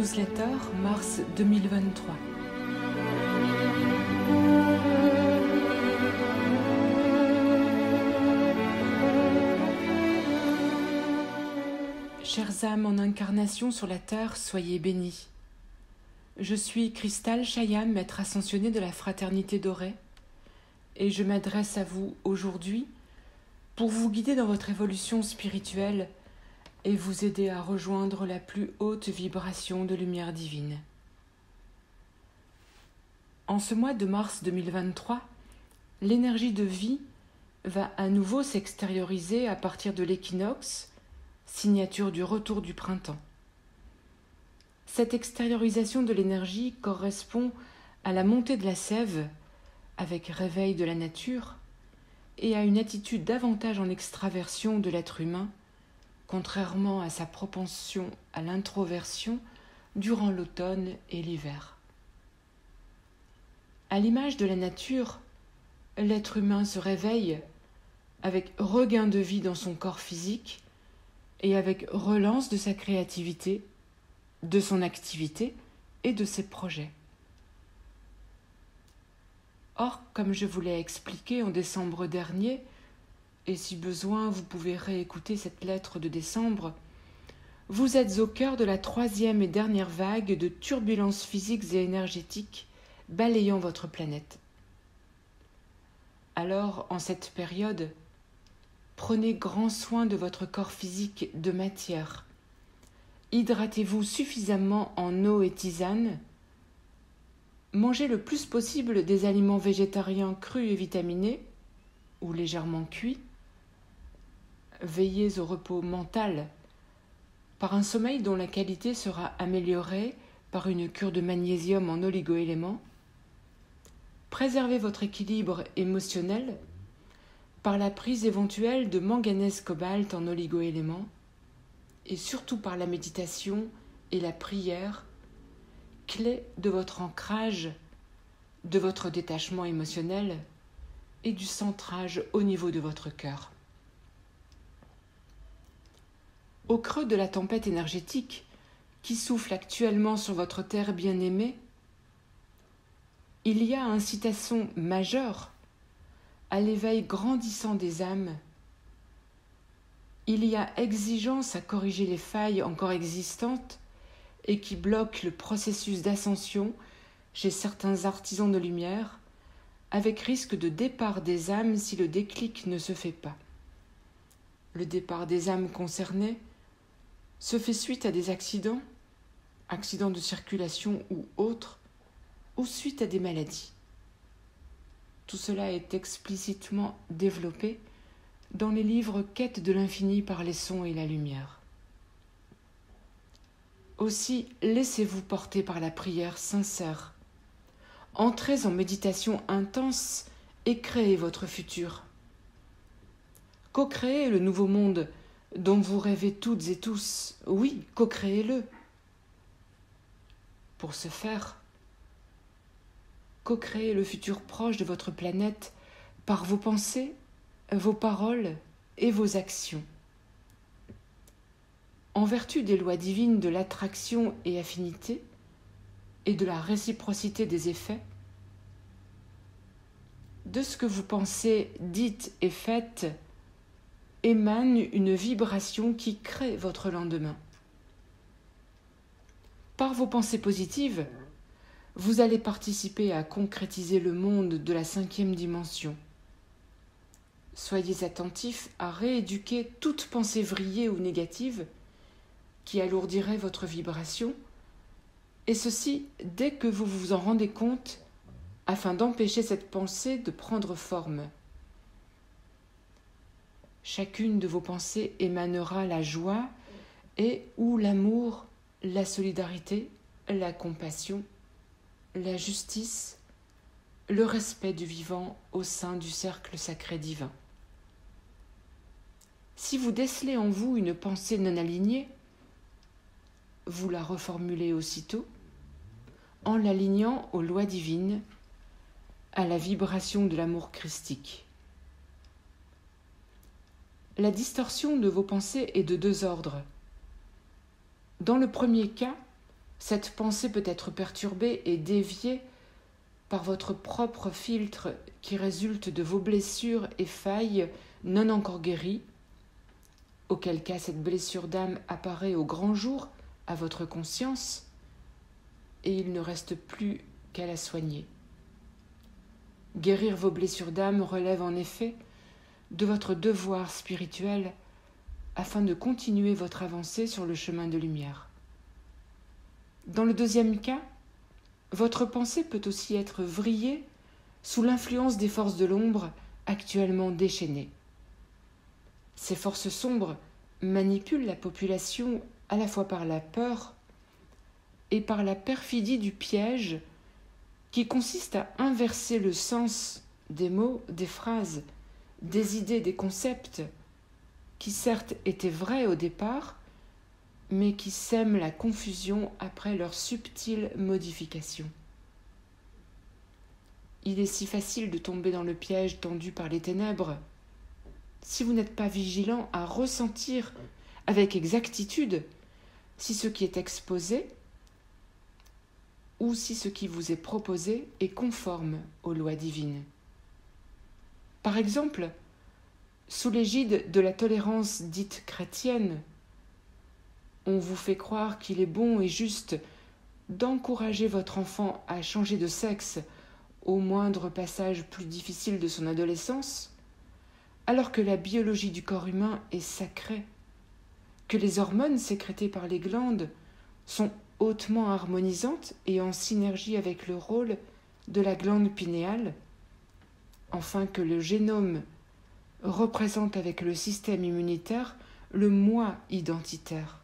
Newsletter, mars 2023. Chères âmes en incarnation sur la terre, soyez bénis. Je suis Cristal Chayam, maître ascensionné de la Fraternité dorée, et je m'adresse à vous aujourd'hui pour vous guider dans votre évolution spirituelle et vous aider à rejoindre la plus haute vibration de lumière divine. En ce mois de mars 2023, l'énergie de vie va à nouveau s'extérioriser à partir de l'équinoxe, signature du retour du printemps. Cette extériorisation de l'énergie correspond à la montée de la sève, avec réveil de la nature, et à une attitude davantage en extraversion de l'être humain, contrairement à sa propension à l'introversion durant l'automne et l'hiver. À l'image de la nature, l'être humain se réveille avec regain de vie dans son corps physique et avec relance de sa créativité, de son activité et de ses projets. Or, comme je vous l'ai expliqué en décembre dernier, et si besoin vous pouvez réécouter cette lettre de décembre, vous êtes au cœur de la troisième et dernière vague de turbulences physiques et énergétiques balayant votre planète. Alors, en cette période, prenez grand soin de votre corps physique de matière. Hydratez-vous suffisamment en eau et tisane. Mangez le plus possible des aliments végétariens crus et vitaminés, ou légèrement cuits. Veillez au repos mental, par un sommeil dont la qualité sera améliorée par une cure de magnésium en oligoéléments. Préservez votre équilibre émotionnel par la prise éventuelle de manganèse-cobalt en oligoéléments et surtout par la méditation et la prière, clé de votre ancrage, de votre détachement émotionnel et du centrage au niveau de votre cœur. Au creux de la tempête énergétique qui souffle actuellement sur votre terre bien-aimée, il y a incitation majeure à l'éveil grandissant des âmes. Il y a exigence à corriger les failles encore existantes et qui bloquent le processus d'ascension chez certains artisans de lumière, avec risque de départ des âmes si le déclic ne se fait pas. Le départ des âmes concernées se fait suite à des accidents de circulation ou autres, ou suite à des maladies. Tout cela est explicitement développé dans les livres Quête de l'infini par les sons et la lumière. Aussi, laissez-vous porter par la prière sincère. Entrez en méditation intense et créez votre futur. Co-créez le nouveau monde dont vous rêvez toutes et tous. Oui, co-créez-le. Pour ce faire, co-créez le futur proche de votre planète par vos pensées, vos paroles et vos actions. En vertu des lois divines de l'attraction et affinité et de la réciprocité des effets, de ce que vous pensez, dites et faites, émane une vibration qui crée votre lendemain. Par vos pensées positives, vous allez participer à concrétiser le monde de la 5e dimension. Soyez attentifs à rééduquer toute pensée vrillée ou négative qui alourdirait votre vibration, et ceci dès que vous vous en rendez compte, afin d'empêcher cette pensée de prendre forme. Chacune de vos pensées émanera la joie et ou l'amour, la solidarité, la compassion, la justice, le respect du vivant au sein du cercle sacré divin. Si vous décelez en vous une pensée non alignée, vous la reformulez aussitôt en l'alignant aux lois divines, à la vibration de l'amour christique. La distorsion de vos pensées est de deux ordres. Dans le premier cas, Cette pensée peut être perturbée et déviée par votre propre filtre qui résulte de vos blessures et failles non encore guéries, auquel cas cette blessure d'âme apparaît au grand jour à votre conscience, et il ne reste plus qu'à la soigner. Guérir vos blessures d'âme relève en effet de votre devoir spirituel afin de continuer votre avancée sur le chemin de lumière. Dans le deuxième cas, votre pensée peut aussi être vrillée sous l'influence des forces de l'ombre actuellement déchaînées. Ces forces sombres manipulent la population à la fois par la peur et par la perfidie du piège qui consiste à inverser le sens des mots, des phrases, des idées, des concepts qui certes étaient vrais au départ, mais qui sèment la confusion après leur subtile modification. Il est si facile de tomber dans le piège tendu par les ténèbres si vous n'êtes pas vigilant à ressentir avec exactitude si ce qui est exposé ou si ce qui vous est proposé est conforme aux lois divines. Par exemple, sous l'égide de la tolérance dite chrétienne, on vous fait croire qu'il est bon et juste d'encourager votre enfant à changer de sexe au moindre passage plus difficile de son adolescence, alors que la biologie du corps humain est sacrée, que les hormones sécrétées par les glandes sont hautement harmonisantes et en synergie avec le rôle de la glande pinéale, afin que le génome représente avec le système immunitaire le moi identitaire.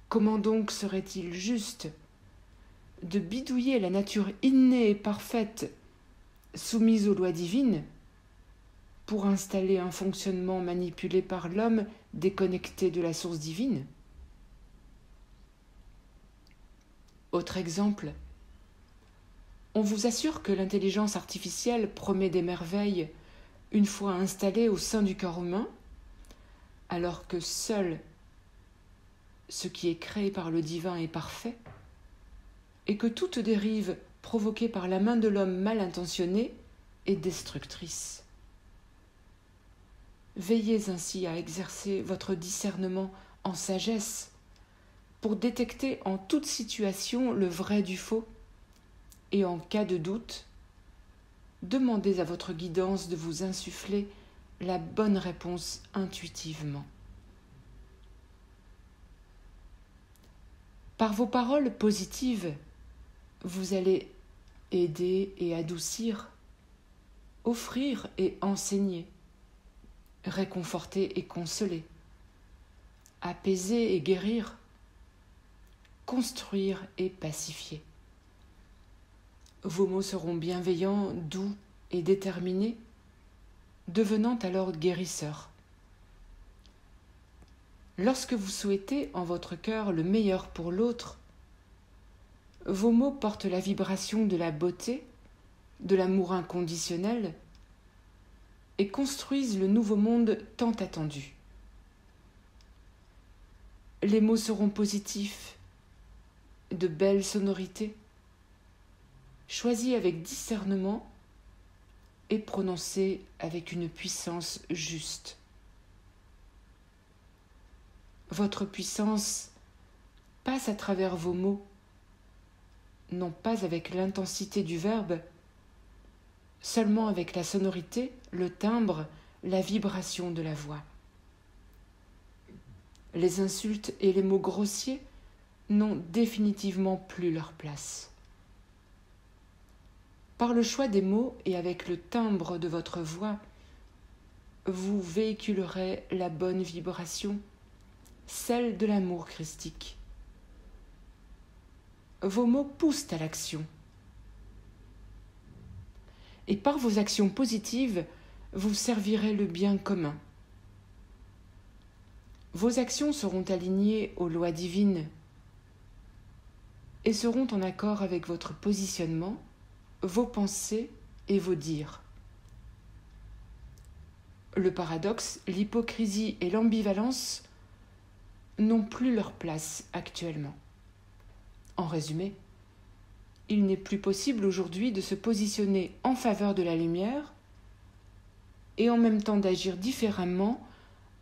Comment donc serait-il juste de bidouiller la nature innée et parfaite soumise aux lois divines pour installer un fonctionnement manipulé par l'homme déconnecté de la source divine? Autre exemple, on vous assure que l'intelligence artificielle promet des merveilles une fois installée au sein du corps humain, alors que seul ce qui est créé par le divin est parfait, et que toute dérive provoquée par la main de l'homme mal intentionné est destructrice. Veillez ainsi à exercer votre discernement en sagesse pour détecter en toute situation le vrai du faux, et en cas de doute, demandez à votre guidance de vous insuffler la bonne réponse intuitivement. Par vos paroles positives, vous allez aider et adoucir, offrir et enseigner, réconforter et consoler, apaiser et guérir, construire et pacifier. Vos mots seront bienveillants, doux et déterminés, devenant alors guérisseurs. Lorsque vous souhaitez en votre cœur le meilleur pour l'autre, vos mots portent la vibration de la beauté, de l'amour inconditionnel et construisent le nouveau monde tant attendu. Les mots seront positifs, de belles sonorités, choisis avec discernement et prononcés avec une puissance juste. Votre puissance passe à travers vos mots, non pas avec l'intensité du verbe, seulement avec la sonorité, le timbre, la vibration de la voix. Les insultes et les mots grossiers n'ont définitivement plus leur place. Par le choix des mots et avec le timbre de votre voix, vous véhiculerez la bonne vibration, celle de l'amour christique. Vos mots poussent à l'action. Et par vos actions positives, vous servirez le bien commun. Vos actions seront alignées aux lois divines et seront en accord avec votre positionnement, vos pensées et vos dires. Le paradoxe, l'hypocrisie et l'ambivalence n'ont plus leur place actuellement. En résumé, il n'est plus possible aujourd'hui de se positionner en faveur de la lumière et en même temps d'agir différemment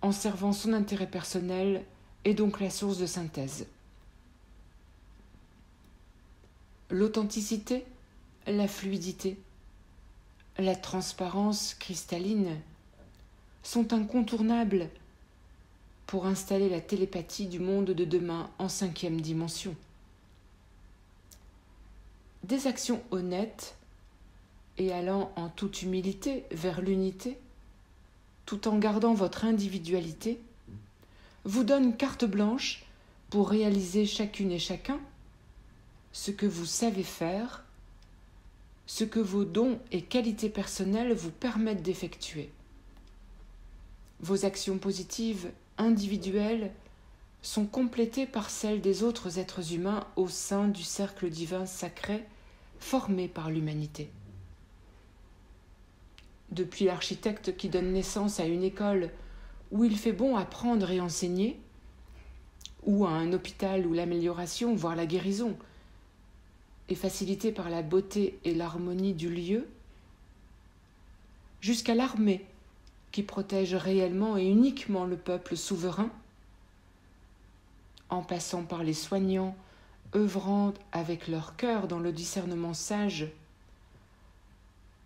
en servant son intérêt personnel et donc la source de synthèse. L'authenticité, la fluidité, la transparence cristalline sont incontournables pour installer la télépathie du monde de demain en 5e dimension. Des actions honnêtes et allant en toute humilité vers l'unité, tout en gardant votre individualité, vous donnent carte blanche pour réaliser chacune et chacun ce que vous savez faire, ce que vos dons et qualités personnelles vous permettent d'effectuer. Vos actions positives, individuelles, sont complétées par celles des autres êtres humains au sein du cercle divin sacré formé par l'humanité. Depuis l'architecte qui donne naissance à une école où il fait bon apprendre et enseigner, ou à un hôpital où l'amélioration, voire la guérison, est facilitée par la beauté et l'harmonie du lieu, jusqu'à l'armée qui protège réellement et uniquement le peuple souverain, en passant par les soignants œuvrant avec leur cœur dans le discernement sage,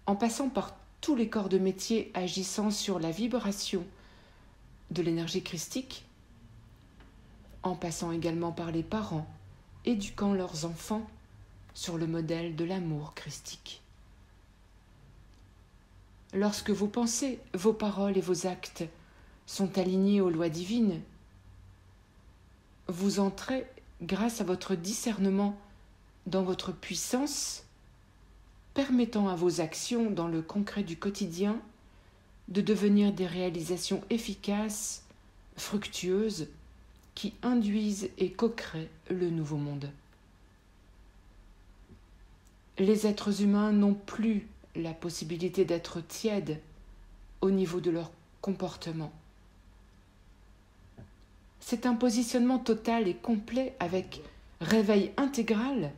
en passant par tous les corps de métier agissant sur la vibration de l'énergie christique, en passant également par les parents éduquant leurs enfants sur le modèle de l'amour christique. Lorsque vos pensées, vos paroles et vos actes sont alignés aux lois divines, vous entrez, grâce à votre discernement, dans votre puissance, permettant à vos actions dans le concret du quotidien de devenir des réalisations efficaces, fructueuses, qui induisent et co-créent le nouveau monde. Les êtres humains n'ont plus la possibilité d'être tièdes au niveau de leur comportement. C'est un positionnement total et complet avec réveil intégral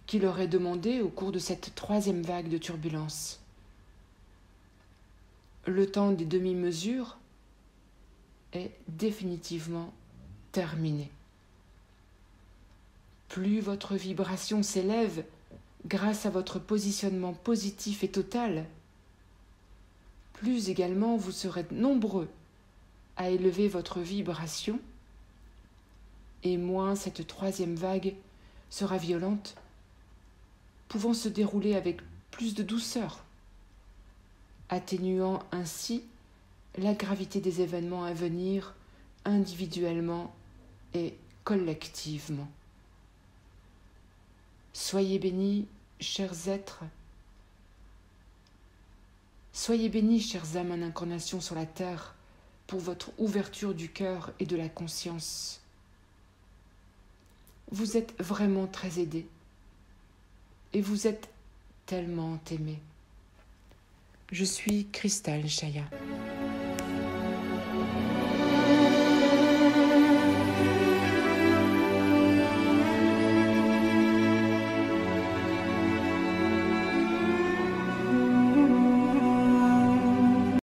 qui leur est demandé au cours de cette 3e vague de turbulences. Le temps des demi-mesures est définitivement terminé. Plus votre vibration s'élève grâce à votre positionnement positif et total, plus également vous serez nombreux à élever votre vibration, et moins cette 3e vague sera violente, pouvant se dérouler avec plus de douceur, atténuant ainsi la gravité des événements à venir individuellement et collectivement. Soyez bénis, chers êtres. Soyez bénis, chères âmes en incarnation sur la terre, pour votre ouverture du cœur et de la conscience. Vous êtes vraiment très aidés et vous êtes tellement aimés. Je suis Cristal Chaya.